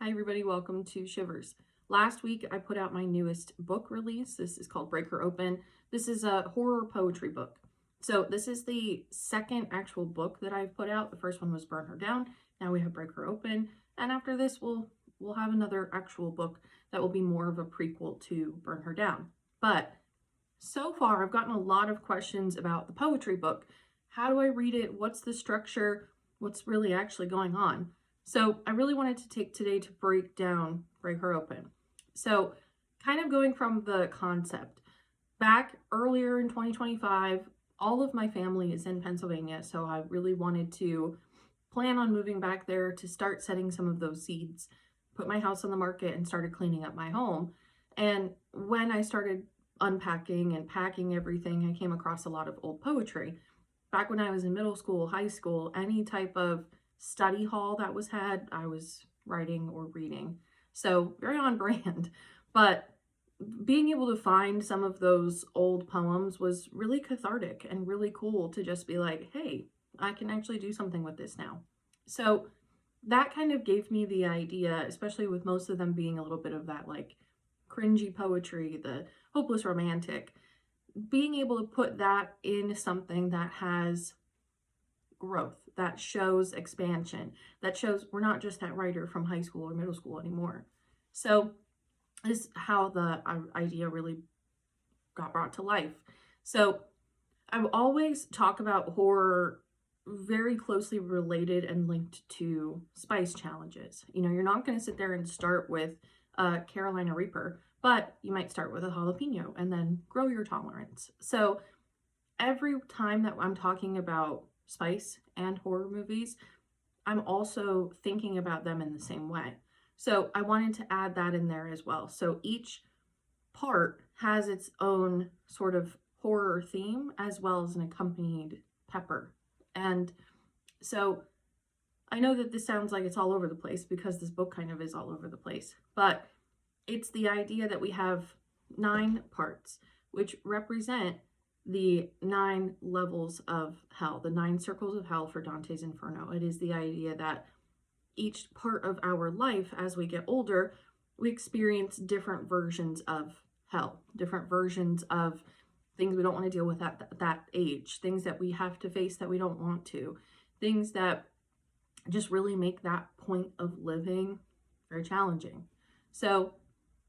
Hi everybody, welcome to Shivers. Last week I put out my newest book release. This is called Break Her Open. This is a horror poetry book. So this is the second actual book that I've put out. The first one was Burn Her Down. Now we have Break Her Open. And after this we'll have another actual book that will be more of a prequel to Burn Her Down. But so far I've gotten a lot of questions about the poetry book. How do I read it? What's the structure? What's really actually going on? So I really wanted to take today to break Her Open. So kind of going from the concept, back earlier in 2025, all of my family is in Pennsylvania. So I really wanted to plan on moving back there to start setting some of those seeds, put my house on the market and started cleaning up my home. And when I started unpacking and packing everything, I came across a lot of old poetry. Back when I was in middle school, high school, any type of study hall that was had, I was writing or reading. So very on brand. But being able to find some of those old poems was really cathartic and really cool to just be like, hey, I can actually do something with this now. So that kind of gave me the idea, especially with most of them being a little bit of that like cringy poetry, the hopeless romantic, being able to put that in something that has growth, that shows expansion, that shows we're not just that writer from high school or middle school anymore. So this is how the idea really got brought to life. So I always talk about horror very closely related and linked to spice challenges. You know, you're not going to sit there and start with Carolina Reaper, but you might start with a jalapeno and then grow your tolerance. So every time that I'm talking about spice and horror movies, I'm also thinking about them in the same way. So I wanted to add that in there as well. So each part has its own sort of horror theme as well as an accompanied pepper. And so I know that this sounds like it's all over the place because this book kind of is all over the place, but it's the idea that we have 9 parts, which represent the 9 levels of hell, the 9 circles of hell for Dante's Inferno. It is the idea that each part of our life, as we get older, we experience different versions of hell, different versions of things we don't want to deal with at that age, things that we have to face that we don't want to, things that just really make that point of living very challenging. So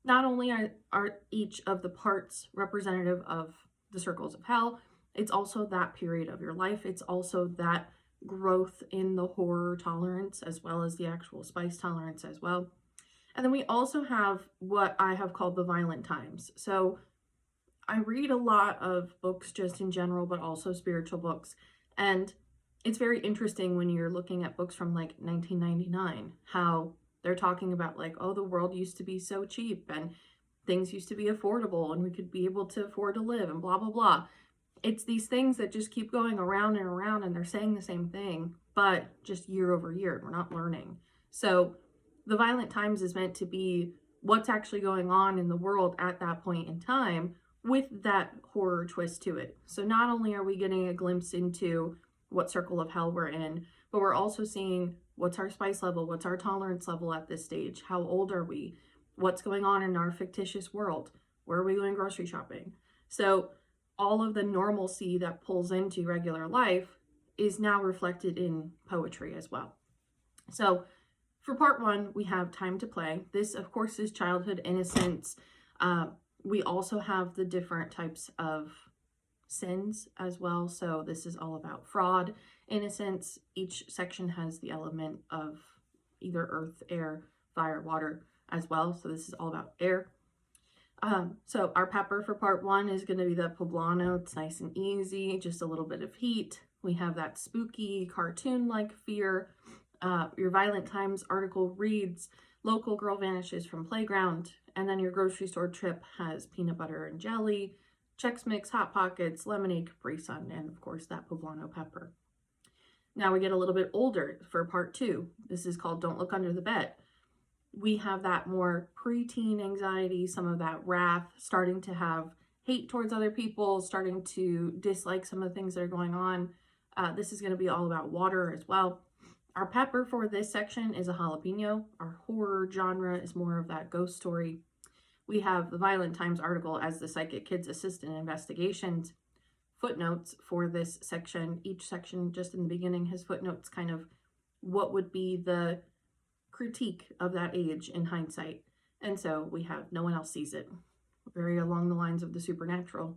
not only are each of the parts representative of the circles of hell, it's also that period of your life. It's also that growth in the horror tolerance as well as the actual spice tolerance as well. And then we also have what I have called the violent times. So I read a lot of books just in general, but also spiritual books. And it's very interesting when you're looking at books from like 1999, how they're talking about like, oh, the world used to be so cheap and things used to be affordable and we could be able to afford to live and blah, blah, blah. It's these things that just keep going around and around and they're saying the same thing, but just year over year, we're not learning. So the violent times is meant to be what's actually going on in the world at that point in time with that horror twist to it. So not only are we getting a glimpse into what circle of hell we're in, but we're also seeing what's our spice level, what's our tolerance level at this stage, how old are we, what's going on in our fictitious world, where are we going grocery shopping. So all of the normalcy that pulls into regular life is now reflected in poetry as well. So for part 1, we have time to play. This, of course, is childhood innocence. We also have the different types of sins as well. So this is all about fraud, innocence. Each section has the element of either earth, air, fire, water as well. So this is all about air. So our pepper for part 1 is going to be the poblano. It's nice and easy, just a little bit of heat. We have that spooky cartoon-like fear. Your violent times article reads, local girl vanishes from playground. And then your grocery store trip has peanut butter and jelly, Chex Mix, Hot Pockets, lemonade, Capri Sun, and of course that poblano pepper. Now we get a little bit older for part 2. This is called Don't Look Under the Bed. We have that more preteen anxiety, some of that wrath, starting to have hate towards other people, starting to dislike some of the things that are going on. This is going to be all about water as well. Our pepper for this section is a jalapeno. Our horror genre is more of that ghost story. We have the Violent Times article as the Psychic Kids Assist in Investigations. Footnotes for this section. Each section just in the beginning has footnotes, kind of what would be the critique of that age in hindsight. And so we have No One Else Sees It, very along the lines of the supernatural.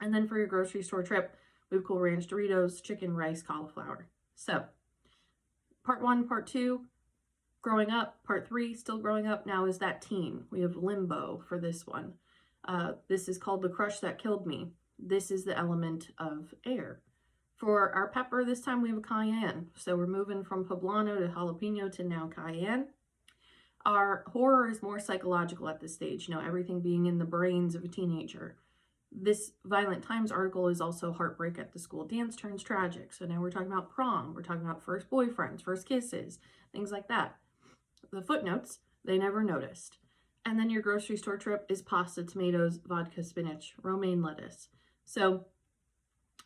And then for your grocery store trip, we have Cool Ranch Doritos, chicken, rice, cauliflower. So part 1, part 2, growing up. Part 3, still growing up. Now is that teen. We have limbo for this one. This is called The Crush That Killed Me. This is the element of air. For our pepper, this time we have a cayenne. So we're moving from poblano to jalapeno to now cayenne. Our horror is more psychological at this stage, everything being in the brains of a teenager. This Violent Times article is also heartbreak at the school dance turns tragic. So now we're talking about prom, we're talking about first boyfriends, first kisses, things like that. The footnotes, they never noticed. And then your grocery store trip is pasta, tomatoes, vodka, spinach, romaine lettuce. So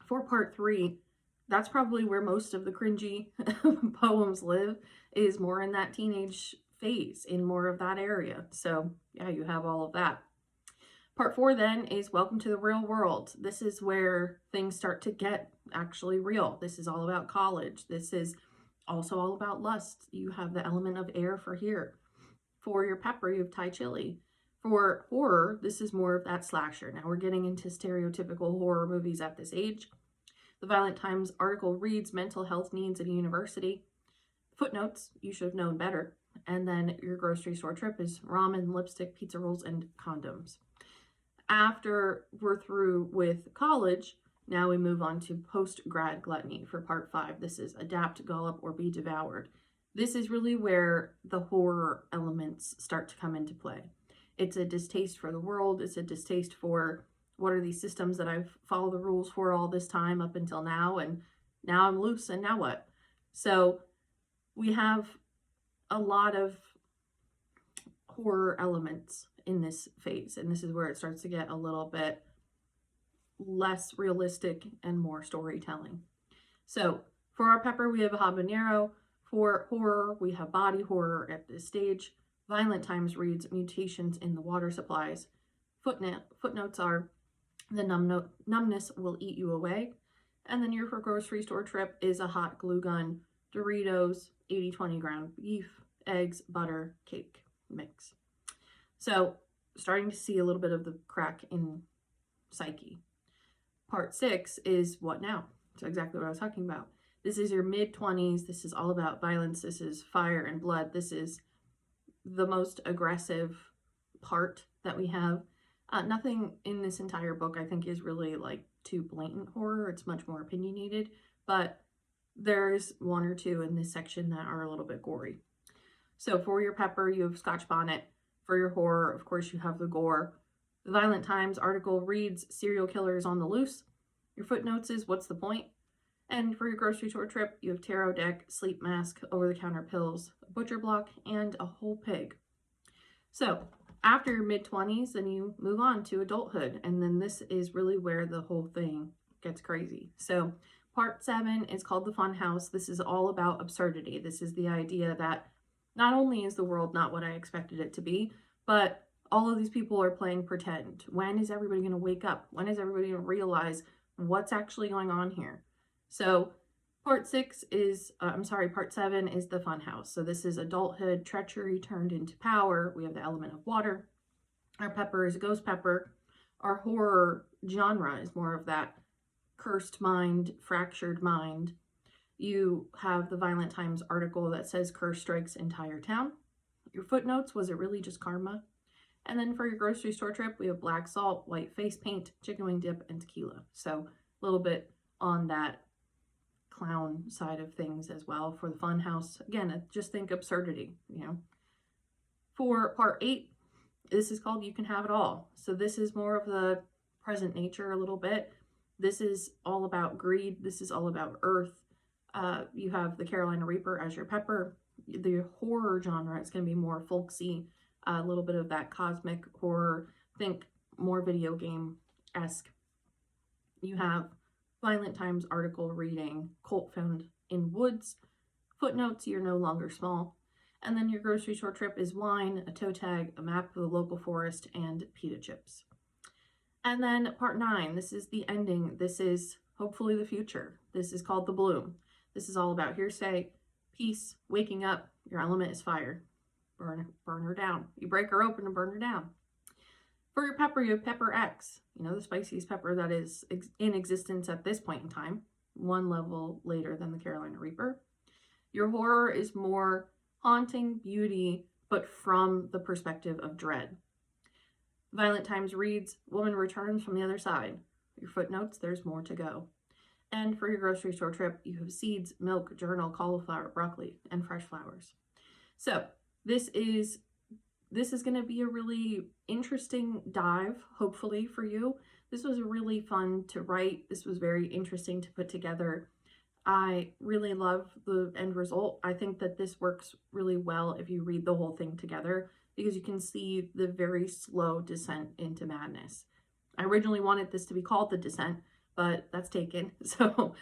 for part 3, that's probably where most of the cringy poems live, is more in that teenage phase, in more of that area. So yeah, you have all of that. Part 4 then is Welcome to the Real World. This is where things start to get actually real. This is all about college. This is also all about lust. You have the element of air for here. For your pepper, you have Thai chili. For horror, this is more of that slasher. Now we're getting into stereotypical horror movies at this age. The Violent Times article reads mental health needs at a university. Footnotes, you should have known better. And then your grocery store trip is ramen, lipstick, pizza rolls, and condoms. After we're through with college, now we move on to post-grad gluttony for part 5. This is adapt, gulp, or be devoured. This is really where the horror elements start to come into play. It's a distaste for the world. It's a distaste for what are these systems that I've followed the rules for all this time up until now, and now I'm loose, and now what? So we have a lot of horror elements in this phase, and this is where it starts to get a little bit less realistic and more storytelling. So for our pepper, we have a habanero. For horror, we have body horror at this stage. Violent Times reads mutations in the water supplies. Footnotes are the numbness will eat you away. And then your grocery store trip is a hot glue gun, Doritos, 80-20 ground beef, eggs, butter, cake mix. So starting to see a little bit of the crack in psyche. Part 6 is what now? So exactly what I was talking about. This is your mid-20s. This is all about violence. This is fire and blood. This is the most aggressive part that we have. Nothing in this entire book I think is really like too blatant horror. It's much more opinionated, but there's 1 or 2 in this section that are a little bit gory. So for your pepper, you have Scotch bonnet. For your horror, of course, you have the gore. The Violent Times article reads serial killers on the loose. Your footnotes is what's the point? And for your grocery store trip, you have tarot deck, sleep mask, over-the-counter pills, a butcher block, and a whole pig. So after your mid-20s, then you move on to adulthood. And then this is really where the whole thing gets crazy. So part 7 is called The Fun House. This is all about absurdity. This is the idea that not only is the world not what I expected it to be, but all of these people are playing pretend. When is everybody going to wake up? When is everybody going to realize what's actually going on here? So part 7 is the Fun House. So this is adulthood, treachery turned into power. We have the element of water. Our pepper is a ghost pepper. Our horror genre is more of that cursed mind, fractured mind. You have the Violent Times article that says curse strikes entire town. Your footnotes, was it really just karma? And then for your grocery store trip, we have black salt, white face paint, chicken wing dip, and tequila. So a little bit on that clown side of things as well for the Fun House. Again, just think absurdity, For part 8, this is called You Can Have It All. So this is more of the present nature a little bit. This is all about greed. This is all about earth. You have the Carolina Reaper as your pepper. The horror genre is going to be more folksy, a little bit of that cosmic horror. Think more video game-esque. You have Violent Times article reading Colt Found in Woods. Footnotes, you're no longer small. And then your grocery store trip is wine, a toe tag, a map of the local forest, and pita chips. And then part 9, this is the ending. This is hopefully the future. This is called The Bloom. This is all about hearsay, peace, waking up. Your element is fire. Burn her down. You break her open and burn her down. For your pepper, you have Pepper X. You know, the spiciest pepper that is in existence at this point in time. One level later than the Carolina Reaper. Your horror is more haunting beauty, but from the perspective of dread. Violent Times reads, woman returns from the other side. Your footnotes, there's more to go. And for your grocery store trip, you have seeds, milk, journal, cauliflower, broccoli, and fresh flowers. So this is going to be a really interesting dive, hopefully, for you. This was really fun to write. This was very interesting to put together. I really love the end result. I think that this works really well if you read the whole thing together, because you can see the very slow descent into madness. I originally wanted this to be called The Descent, but that's taken. So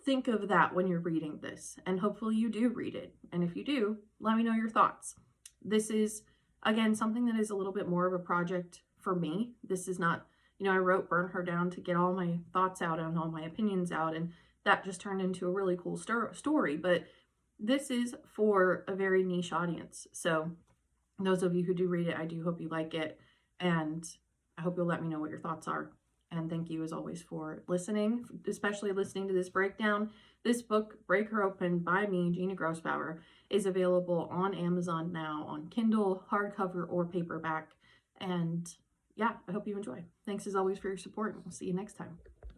think of that when you're reading this, and hopefully you do read it. And if you do, let me know your thoughts. This is, again, something that is a little bit more of a project for me. This is not, I wrote Burn Her Down to get all my thoughts out and all my opinions out, and that just turned into a really cool story. But this is for a very niche audience. So those of you who do read it, I do hope you like it, and I hope you'll let me know what your thoughts are. And thank you, as always, for listening, especially listening to this breakdown. This book, Break Her Open by me, Gina Grossbauer, is available on Amazon now on Kindle, hardcover, or paperback. And yeah, I hope you enjoy. Thanks, as always, for your support, and we'll see you next time.